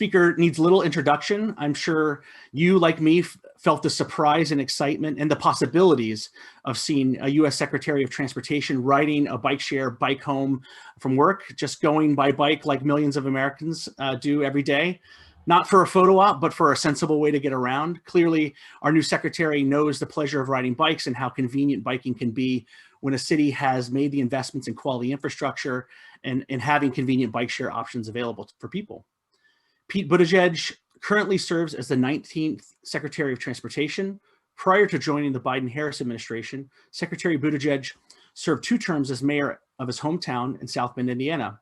speaker needs little introduction. I'm sure you, like me, felt the surprise and excitement and the possibilities of seeing a U.S. Secretary of Transportation riding a bike share bike home from work, just going by bike like millions of Americans do every day. Not for a photo op, but for a sensible way to get around. Clearly, our new secretary knows the pleasure of riding bikes and how convenient biking can be when a city has made the investments in quality infrastructure and having convenient bike share options available for people. Pete Buttigieg currently serves as the 19th Secretary of Transportation. Prior to joining the Biden-Harris administration, Secretary Buttigieg served 2 terms as mayor of his hometown in South Bend, Indiana.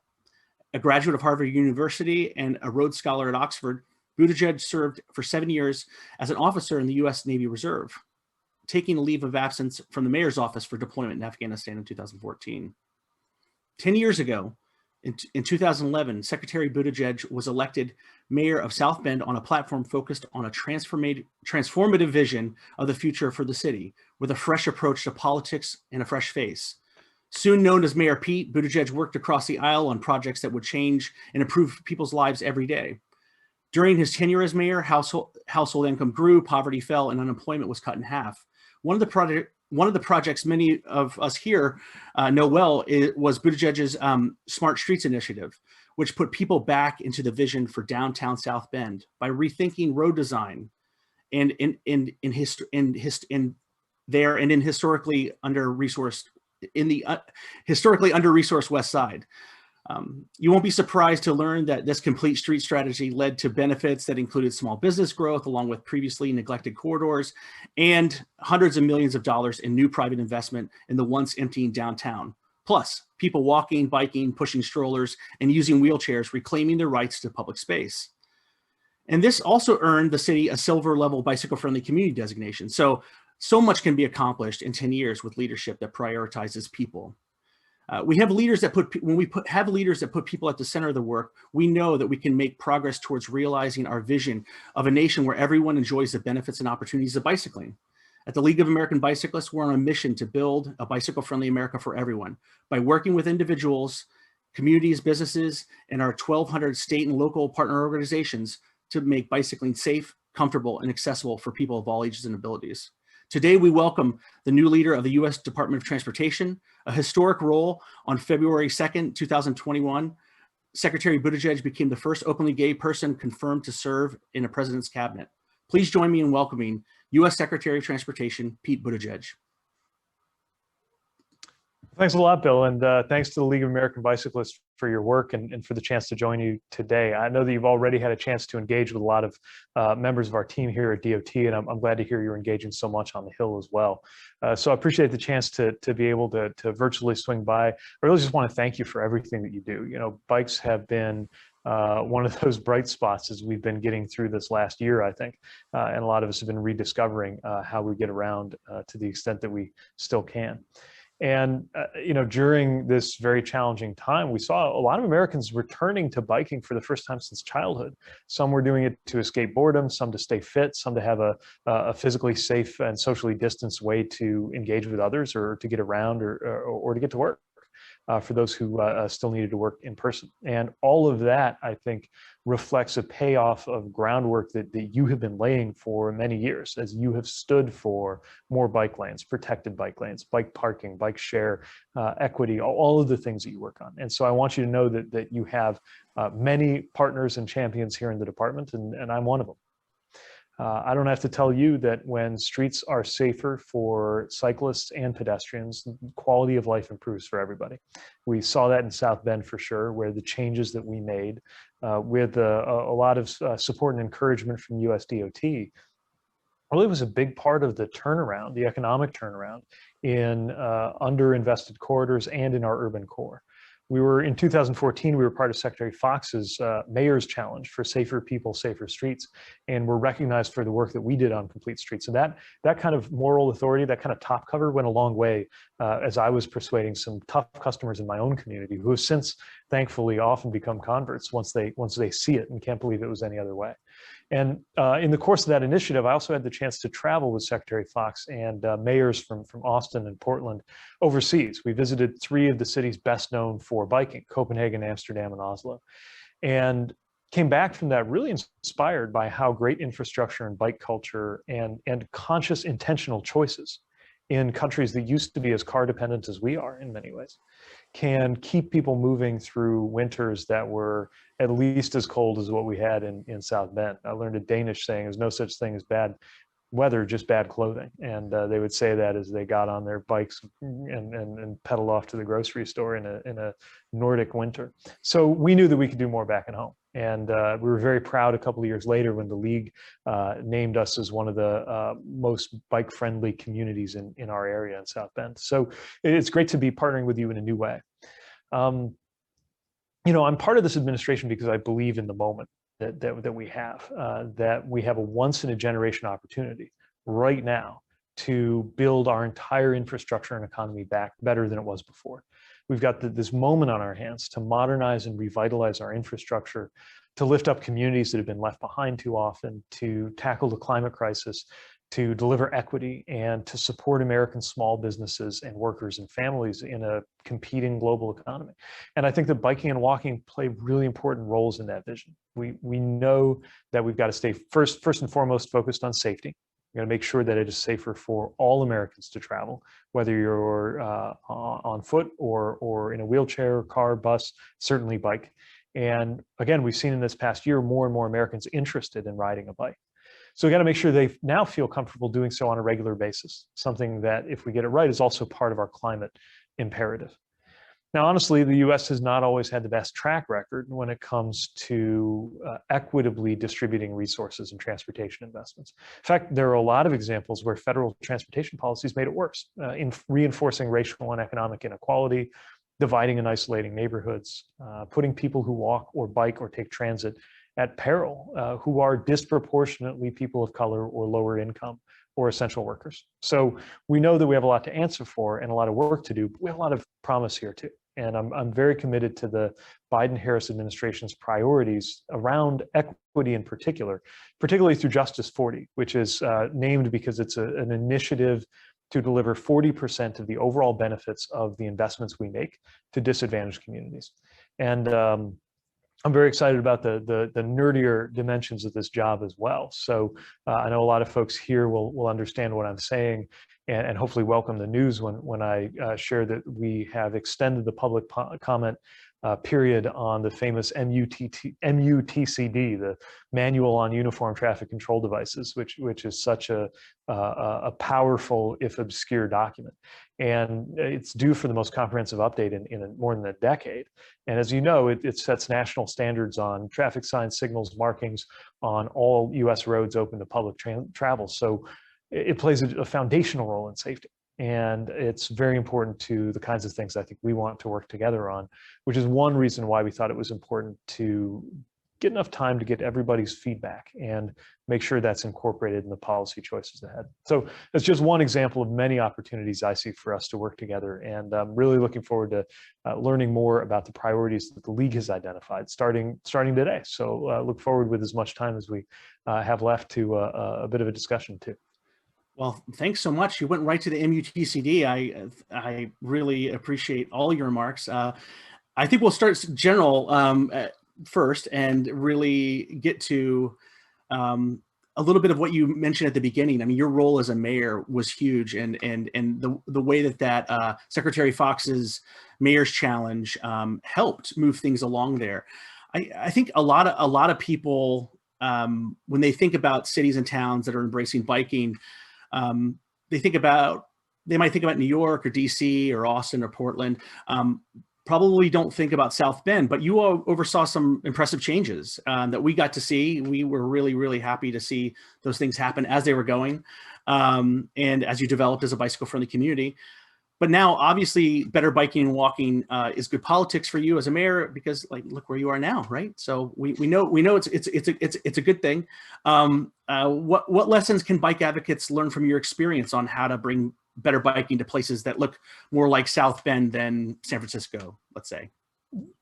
A graduate of Harvard University and a Rhodes Scholar at Oxford, Buttigieg served for 7 years as an officer in the U.S. Navy Reserve, taking a leave of absence from the mayor's office for deployment in Afghanistan in 2014. 10 years ago, in 2011, Secretary Buttigieg was elected mayor of South Bend on a platform focused on a transformative vision of the future for the city, with a fresh approach to politics and a fresh face. Soon known as Mayor Pete, Buttigieg worked across the aisle on projects that would change and improve people's lives every day. During his tenure as mayor, household income grew, poverty fell, and unemployment was cut in half. One of the projects many of us here know well was Buttigieg's Smart Streets initiative, which put people back into the vision for downtown South Bend by rethinking road design and in historically under-resourced West Side. You won't be surprised to learn that this complete street strategy led to benefits that included small business growth, along with previously neglected corridors, and hundreds of millions of dollars in new private investment in the once emptying downtown. Plus, people walking, biking, pushing strollers, and using wheelchairs, reclaiming their rights to public space. And this also earned the city a silver level bicycle-friendly community designation. So much can be accomplished in 10 years with leadership that prioritizes people. We have leaders that have leaders that put people at the center of the work, we know that we can make progress towards realizing our vision of a nation where everyone enjoys the benefits and opportunities of bicycling. At the League of American Bicyclists, we're on a mission to build a bicycle-friendly America for everyone by working with individuals, communities, businesses, and our 1,200 state and local partner organizations to make bicycling safe, comfortable, and accessible for people of all ages and abilities. Today, we welcome the new leader of the U.S. Department of Transportation, a historic role. On February 2nd, 2021, Secretary Buttigieg became the first openly gay person confirmed to serve in a president's cabinet. Please join me in welcoming U.S. Secretary of Transportation, Pete Buttigieg. Thanks a lot, Bill, and thanks to the League of American Bicyclists for your work and for the chance to join you today. I know that you've already had a chance to engage with a lot of members of our team here at DOT, and I'm glad to hear you're engaging so much on the Hill as well. So I appreciate the chance to be able to virtually swing by. I really just want to thank you for everything that you do. You know, bikes have been one of those bright spots as we've been getting through this last year, I think, and a lot of us have been rediscovering how we get around to the extent that we still can. And, you know, during this very challenging time, we saw a lot of Americans returning to biking for the first time since childhood. Some were doing it to escape boredom, some to stay fit, some to have a physically safe and socially distanced way to engage with others or to get around or to get to work. For those who still needed to work in person. And all of that, I think, reflects a payoff of groundwork that you have been laying for many years, as you have stood for more bike lanes, protected bike lanes, bike parking, bike share, equity, all of the things that you work on. And so I want you to know that you have many partners and champions here in the department, and I'm one of them. I don't have to tell you that when streets are safer for cyclists and pedestrians, quality of life improves for everybody. We saw that in South Bend for sure, where the changes that we made with a lot of support and encouragement from US DOT really was a big part of the turnaround, the economic turnaround in underinvested corridors and in our urban core. In 2014, we were part of Secretary Fox's Mayor's Challenge for Safer People, Safer Streets, and were recognized for the work that we did on Complete Streets. So that kind of moral authority, that kind of top cover went a long way as I was persuading some tough customers in my own community who have since, thankfully, often become converts once they see it and can't believe it was any other way. And in the course of that initiative, I also had the chance to travel with Secretary Fox and mayors from Austin and Portland overseas. We visited 3 of the cities best known for biking: Copenhagen, Amsterdam, and Oslo. And came back from that really inspired by how great infrastructure and bike culture and conscious intentional choices in countries that used to be as car dependent as we are in many ways can keep people moving through winters that were at least as cold as what we had in South Bend. I learned a Danish saying, there's no such thing as bad weather, just bad clothing. And they would say that as they got on their bikes and pedaled off to the grocery store in a Nordic winter. So we knew that we could do more back at home. And we were very proud a couple of years later when the league named us as one of the most bike-friendly communities in our area in South Bend. So it's great to be partnering with you in a new way. You know, I'm part of this administration because I believe in the moment that we have a once-in-a-generation opportunity right now to build our entire infrastructure and economy back better than it was before. We've got this moment on our hands to modernize and revitalize our infrastructure, to lift up communities that have been left behind too often, to tackle the climate crisis, to deliver equity, and to support American small businesses and workers and families in a competing global economy. And I think that biking and walking play really important roles in that vision. We know that we've got to stay first and foremost focused on safety. We've got to make sure that it is safer for all Americans to travel, whether you're on foot or in a wheelchair, car, bus, certainly bike. And again, we've seen in this past year more and more Americans interested in riding a bike. So we got to make sure they now feel comfortable doing so on a regular basis, something that, if we get it right, is also part of our climate imperative. Now, honestly, the US has not always had the best track record when it comes to equitably distributing resources and transportation investments. In fact, there are a lot of examples where federal transportation policies made it worse, in reinforcing racial and economic inequality, dividing and isolating neighborhoods, putting people who walk or bike or take transit at peril, who are disproportionately people of color or lower income or essential workers. So we know that we have a lot to answer for and a lot of work to do, but we have a lot of promise here too. And I'm very committed to the Biden-Harris administration's priorities around equity in particular, particularly through Justice 40, which is named because it's an initiative to deliver 40% of the overall benefits of the investments we make to disadvantaged communities. And I'm very excited about the nerdier dimensions of this job as well. So I know a lot of folks here will understand what I'm saying and hopefully welcome the news when I share that we have extended the public comment period on the famous MUTCD, the Manual on Uniform Traffic Control Devices, which is such a powerful, if obscure, document. And it's due for the most comprehensive update in more than a decade. And as you know, it sets national standards on traffic signs, signals, markings on all US roads open to public travel. So it plays a foundational role in safety. And it's very important to the kinds of things I think we want to work together on, which is one reason why we thought it was important to get enough time to get everybody's feedback and make sure that's incorporated in the policy choices ahead. So it's just one example of many opportunities I see for us to work together. And I'm really looking forward to learning more about the priorities that the League has identified starting today. So look forward with as much time as we have left to a bit of a discussion too. Well, thanks so much. You went right to the MUTCD. I really appreciate all your remarks. I think we'll start general first and really get to a little bit of what you mentioned at the beginning. I mean, your role as a mayor was huge, and the way that Secretary Fox's Mayor's Challenge helped move things along there. I think a lot of people when they think about cities and towns that are embracing biking, they might think about New York or DC or Austin or Portland. Probably don't think about South Bend, but you all oversaw some impressive changes that we got to see. We were really, really happy to see those things happen as they were going, and as you developed as a bicycle-friendly community. But now, obviously, better biking and walking is good politics for you as a mayor, because, like, look where you are now, right? So we know it's a good thing. What lessons can bike advocates learn from your experience on how to bring better biking to places that look more like South Bend than San Francisco, let's say?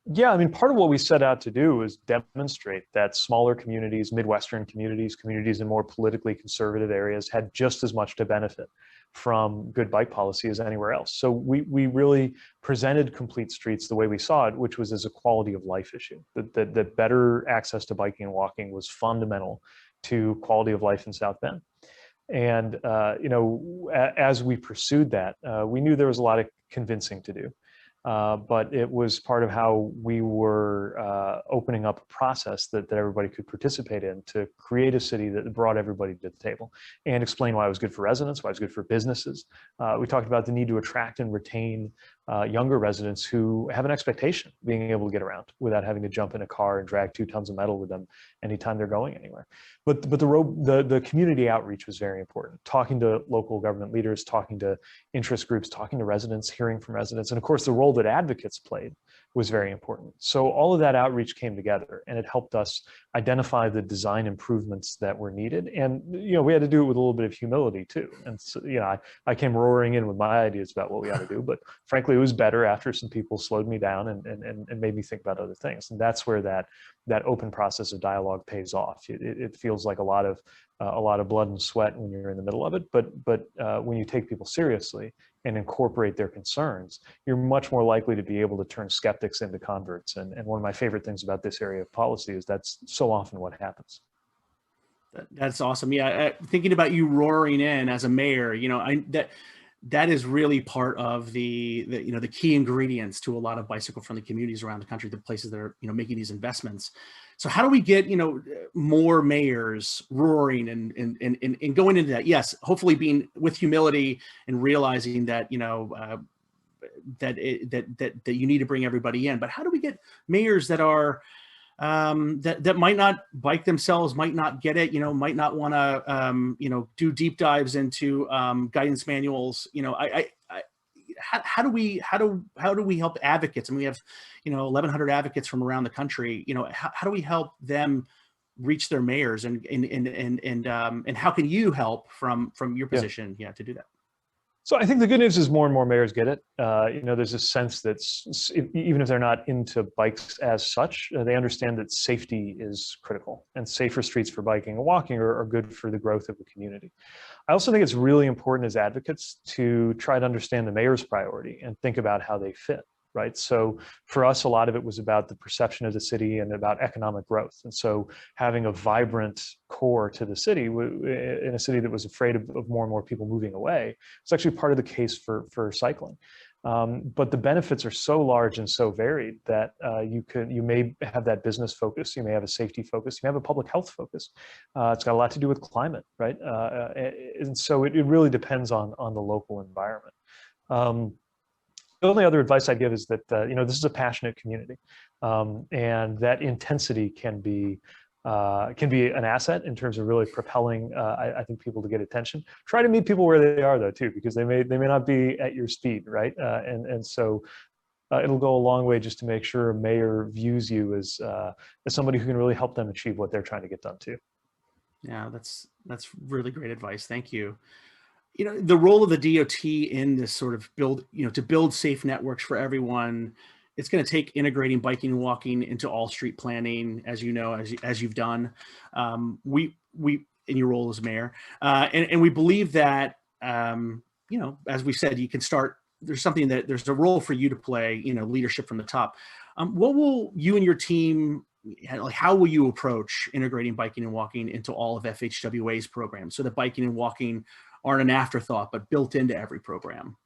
Yeah, I mean, part of what we set out to do is demonstrate that smaller communities, Midwestern communities, communities in more politically conservative areas had just as much to benefit from good bike policy as anywhere else. So we really presented complete streets the way we saw it, which was as a quality of life issue, that better access to biking and walking was fundamental to quality of life in South Bend. And as we pursued that, we knew there was a lot of convincing to do. But it was part of how we were opening up a process that everybody could participate in to create a city that brought everybody to the table and explain why it was good for residents, why it was good for businesses. We talked about the need to attract and retain younger residents who have an expectation of being able to get around without having to jump in a car and drag 2 tons of metal with them anytime they're going anywhere. But the community outreach was very important. Talking to local government leaders, talking to interest groups, talking to residents, hearing from residents, and of course the role that advocates played was very important. So all of that outreach came together, and it helped us identify the design improvements that were needed. And we had to do it with a little bit of humility too. And so, I came roaring in with my ideas about what we ought to do, but frankly, it was better after some people slowed me down and made me think about other things. And that's where that open process of dialogue pays off. It feels like a lot of blood and sweat when you're in the middle of it, but when you take people seriously and incorporate their concerns, you're much more likely to be able to turn skeptics into converts. And one of my favorite things about this area of policy is that's so often what happens. That's awesome. Yeah, thinking about you roaring in as a mayor, that is really part of the key ingredients to a lot of bicycle friendly communities around the country, the places that are making these investments. So how do we get more mayors roaring and going into that? Yes, hopefully being with humility and realizing that that you need to bring everybody in. But how do we get mayors that are that might not bike themselves, might not get it, might not want to, do deep dives into guidance manuals. How do we help advocates? And we have, 1,100 advocates from around the country. How do we help them reach their mayors, and how can you help from your position, to do that? So I think the good news is more and more mayors get it. There's a sense that even if they're not into bikes as such, they understand that safety is critical, and safer streets for biking and walking are good for the growth of the community. I also think it's really important as advocates to try to understand the mayor's priority and think about how they fit. Right. So for us, a lot of it was about the perception of the city and about economic growth. And so having a vibrant core to the city in a city that was afraid of more and more people moving away, it's actually part of the case for cycling. But the benefits are so large and so varied that you may have that business focus, you may have a safety focus, you may have a public health focus. It's got a lot to do with climate, right? And so it really depends on the local environment. The only other advice I'd give is that this is a passionate community, and that intensity can be an asset in terms of really propelling, I think, people to get attention. Try to meet people where they are, though, too, because they may not be at your speed, right? And so it'll go a long way just to make sure a mayor views you as somebody who can really help them achieve what they're trying to get done too. Yeah, that's really great advice. Thank you. The role of the DOT in this sort of to build safe networks for everyone, it's going to take integrating biking and walking into all street planning, as you've done. We in your role as mayor, and we believe that, as we said, you can start. There's a role for you to play, leadership from the top. What will you and your team, how will you approach integrating biking and walking into all of FHWA's programs so that biking and walking aren't an afterthought, but built into every program?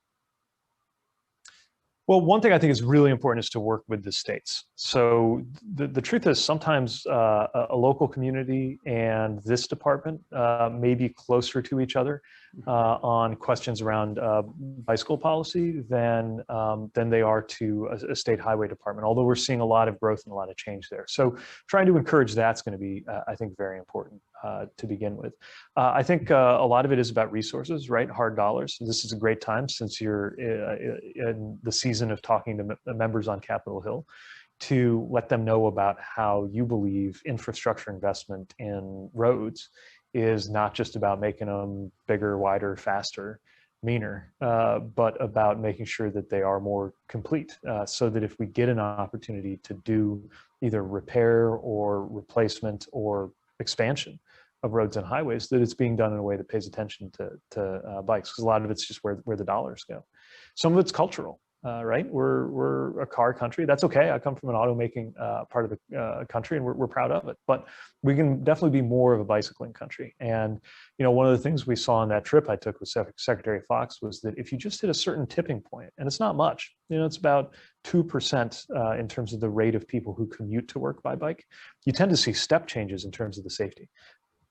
Well, one thing I think is really important is to work with the states. So the truth is sometimes a local community and this department may be closer to each other on questions around bicycle policy than they are to a state highway department, although we're seeing a lot of growth and a lot of change there. So trying to encourage that's going to be, I think, very important to begin with. I think a lot of it is about resources, right? Hard dollars. This is a great time, since you're in the season of talking to members on Capitol Hill, to let them know about how you believe infrastructure investment in roads is not just about making them bigger, wider, faster, meaner, but about making sure that they are more complete, so that if we get an opportunity to do either repair or replacement or expansion roads and highways, that it's being done in a way that pays attention to bikes, because a lot of it's just where the dollars go. Some of it's cultural. Right? We're a car country. That's okay. I come from an automaking part of the country, and we're proud of it. But we can definitely be more of a bicycling country. And one of the things we saw on that trip I took with Secretary Fox was that if you just hit a certain tipping point, and it's not much, it's about 2% in terms of the rate of people who commute to work by bike, you tend to see step changes in terms of the safety.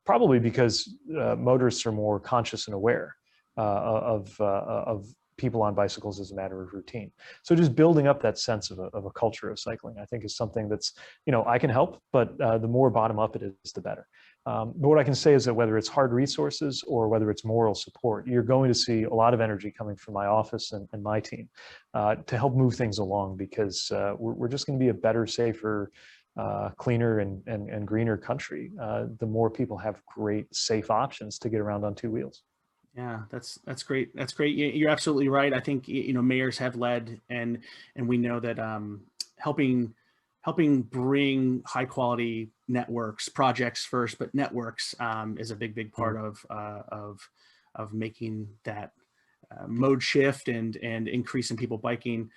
Probably because motorists are more conscious and aware of people on bicycles as a matter of routine. So just building up that sense of a culture of cycling, I think, is something that's, I can help, but the more bottom up it is, the better. But what I can say is that whether it's hard resources or whether it's moral support, you're going to see a lot of energy coming from my office and my team to help move things along, because we're just going to be a better, safer, cleaner and greener country the more people have great, safe options to get around on two wheels. Yeah, that's great. That's great. You're absolutely right. I think mayors have led, and we know that helping bring high quality networks, projects first, but networks is a big part of making that mode shift and increasing people biking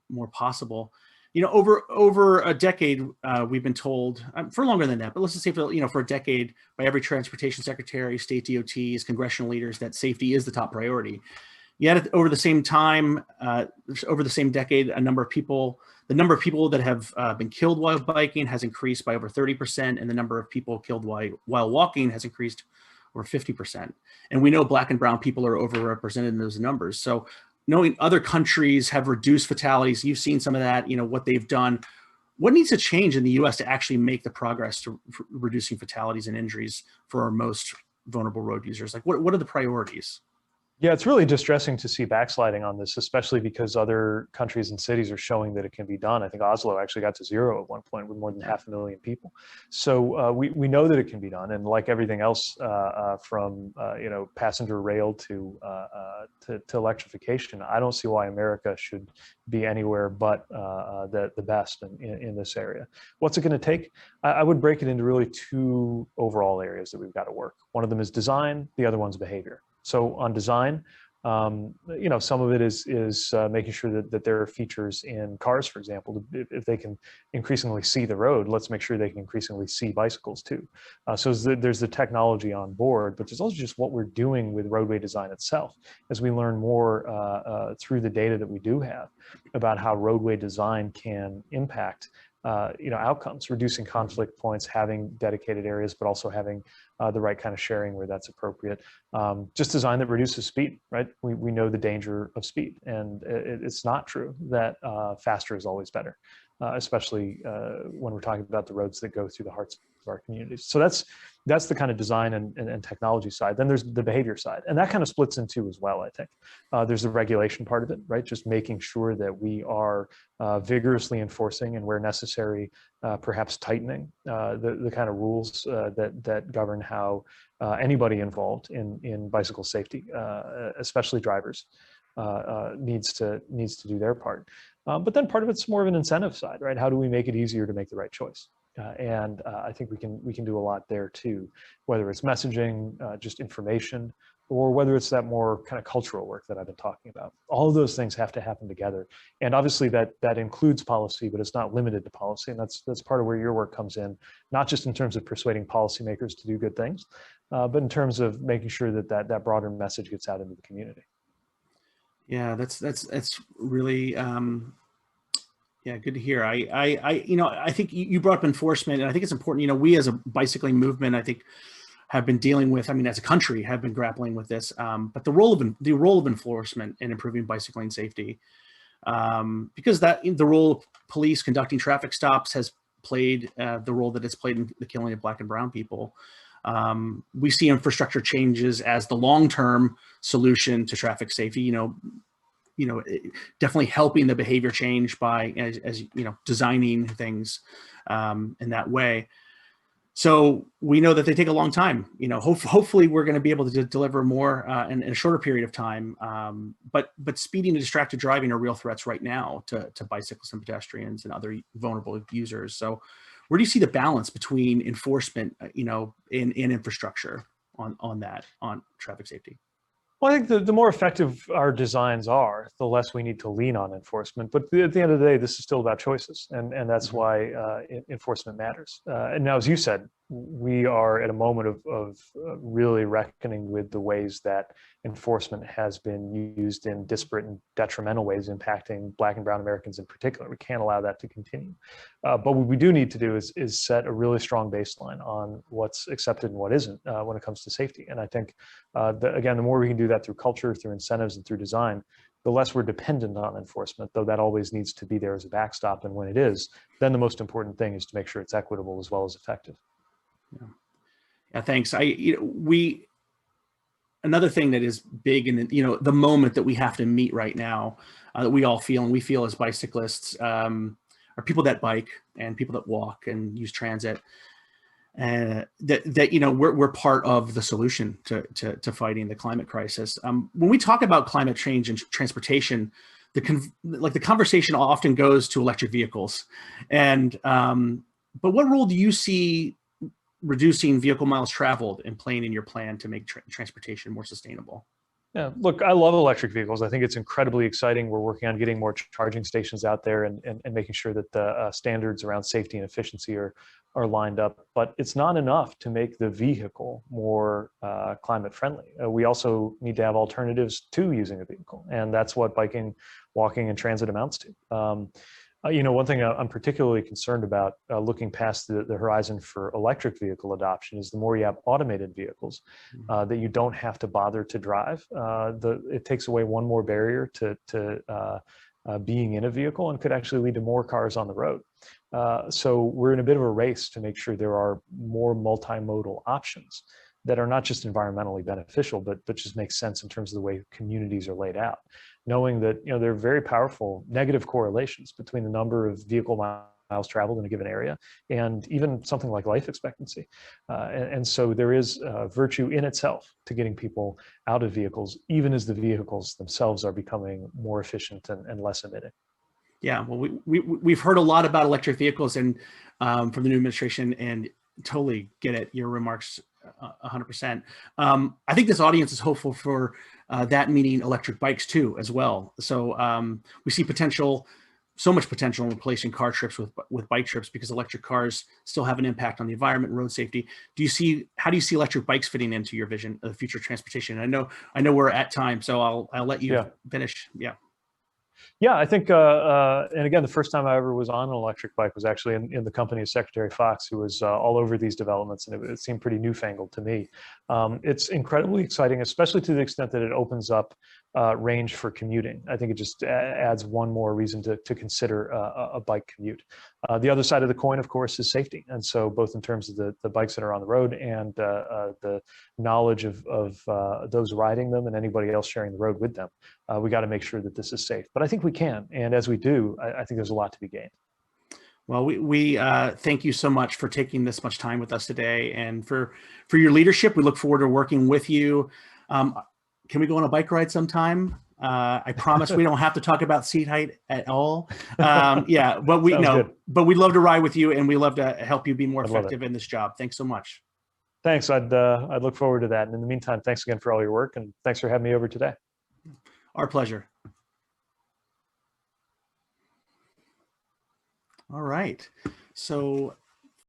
more possible. Over a decade, we've been told, for longer than that, but let's just say for a decade, by every transportation secretary, state DOTs, congressional leaders, that safety is the top priority. Yet over the same time, over the same decade, the number of people that have been killed while biking has increased by over 30%, and the number of people killed while walking has increased over 50%. And we know Black and brown people are overrepresented in those numbers. So knowing other countries have reduced fatalities, you've seen some of that, what they've done. What needs to change in the US to actually make the progress to reducing fatalities and injuries for our most vulnerable road users? Like, what are the priorities? Yeah, it's really distressing to see backsliding on this, especially because other countries and cities are showing that it can be done. I think Oslo actually got to 0 at one point with more than 500,000 people. So we know that it can be done, and like everything else, from passenger rail to electrification, I don't see why America should be anywhere but the best in this area. What's it going to take? I would break it into really 2 overall areas that we've got to work. One of them is design, the other one's behavior. So on design, some of it is making sure that there are features in cars, for example. If they can increasingly see the road, let's make sure they can increasingly see bicycles too. So there's the technology on board, but there's also just what we're doing with roadway design itself. As we learn more through the data that we do have about how roadway design can impact outcomes, reducing conflict points, having dedicated areas, but also having the right kind of sharing where that's appropriate. Just design that reduces speed, right? We know the danger of speed, and it's not true that faster is always better, especially when we're talking about the roads that go through the hearts of our communities. So that's the kind of design and technology side. Then there's the behavior side, and that kind of splits in 2 as well, I think. There's the regulation part of it, right? Just making sure that we are vigorously enforcing, and where necessary, perhaps tightening the kind of rules that govern how anybody involved in bicycle safety, especially drivers, needs to do their part. But then part of it's more of an incentive side, right? How do we make it easier to make the right choice? And I think we can do a lot there too, whether it's messaging, just information, or whether it's that more kind of cultural work that I've been talking about. All of those things have to happen together. And obviously that includes policy, but it's not limited to policy. And that's part of where your work comes in, not just in terms of persuading policymakers to do good things, but in terms of making sure that broader message gets out into the community. Yeah, that's really yeah, good to hear. I think you brought up enforcement, and I think it's important. We as a bicycling movement, I think, have been dealing with, as a country, have been grappling with this. But the role of enforcement in improving bicycling safety, because the role of police conducting traffic stops has played the role that it's played in the killing of Black and brown people. We see infrastructure changes as the long-term solution to traffic safety. Definitely helping the behavior change by, as designing things in that way. So we know that they take a long time. Hopefully we're going to be able to deliver more in a shorter period of time. But speeding and distracted driving are real threats right now to bicyclists and pedestrians and other vulnerable users. So where do you see the balance between enforcement, in infrastructure on traffic safety? Well, I think the more effective our designs are, the less we need to lean on enforcement. But at the end of the day, this is still about choices, and that's why enforcement matters. And now, as you said, we are at a moment of really reckoning with the ways that enforcement has been used in disparate and detrimental ways, impacting Black and brown Americans in particular. We can't allow that to continue. But what we do need to do is set a really strong baseline on what's accepted and what isn't when it comes to safety. And I think, again, the more we can do that through culture, through incentives, and through design, the less we're dependent on enforcement, though that always needs to be there as a backstop. And when it is, then the most important thing is to make sure it's equitable as well as effective. Yeah, thanks. Another thing that is big in the moment that we have to meet right now, that we all feel, and we feel as bicyclists, are people that bike and people that walk and use transit. We're part of the solution to fighting the climate crisis. When we talk about climate change and transportation, the conversation often goes to electric vehicles, but what role do you see reducing vehicle miles traveled and playing in your plan to make transportation more sustainable? Yeah, look, I love electric vehicles. I think it's incredibly exciting. We're working on getting more charging stations out there and making sure that the standards around safety and efficiency are lined up. But it's not enough to make the vehicle more climate friendly. We also need to have alternatives to using a vehicle. And that's what biking, walking, and transit amounts to. One thing I'm particularly concerned about looking past the horizon for electric vehicle adoption is the more you have automated vehicles that you don't have to bother to drive, it takes away one more barrier to being in a vehicle and could actually lead to more cars on the road. So we're in a bit of a race to make sure there are more multimodal options that are not just environmentally beneficial, but just make sense in terms of the way communities are laid out. Knowing that there are very powerful negative correlations between the number of vehicle miles traveled in a given area and even something like life expectancy. And so there is virtue in itself to getting people out of vehicles, even as the vehicles themselves are becoming more efficient and less emitting. Yeah, well, we've heard a lot about electric vehicles and from the new administration, and totally get it. Your remarks 100%. I think this audience is hopeful for that meaning electric bikes too, as well. So we see so much potential in replacing car trips with bike trips, because electric cars still have an impact on the environment and road safety. How do you see electric bikes fitting into your vision of future transportation? I know we're at time, so I'll let you finish. Yeah. Yeah, I think, and again, the first time I ever was on an electric bike was actually in the company of Secretary Fox, who was all over these developments, and it seemed pretty newfangled to me. It's incredibly exciting, especially to the extent that it opens up range for commuting. I think it just adds one more reason to consider a bike commute. The other side of the coin, of course, is safety. And so both in terms of the bikes that are on the road and the knowledge of those riding them and anybody else sharing the road with them, we got to make sure that this is safe. But I think we can. And as we do, I think there's a lot to be gained. Well, we thank you so much for taking this much time with us today, and for your leadership. We look forward to working with you. Can we go on a bike ride sometime? I promise we don't have to talk about seat height at all. Yeah, but we'd love to ride with you, and we love to help you be more effective in this job. Thanks so much. Thanks. I'd look forward to that. And in the meantime, thanks again for all your work, and thanks for having me over today. Our pleasure. All right. So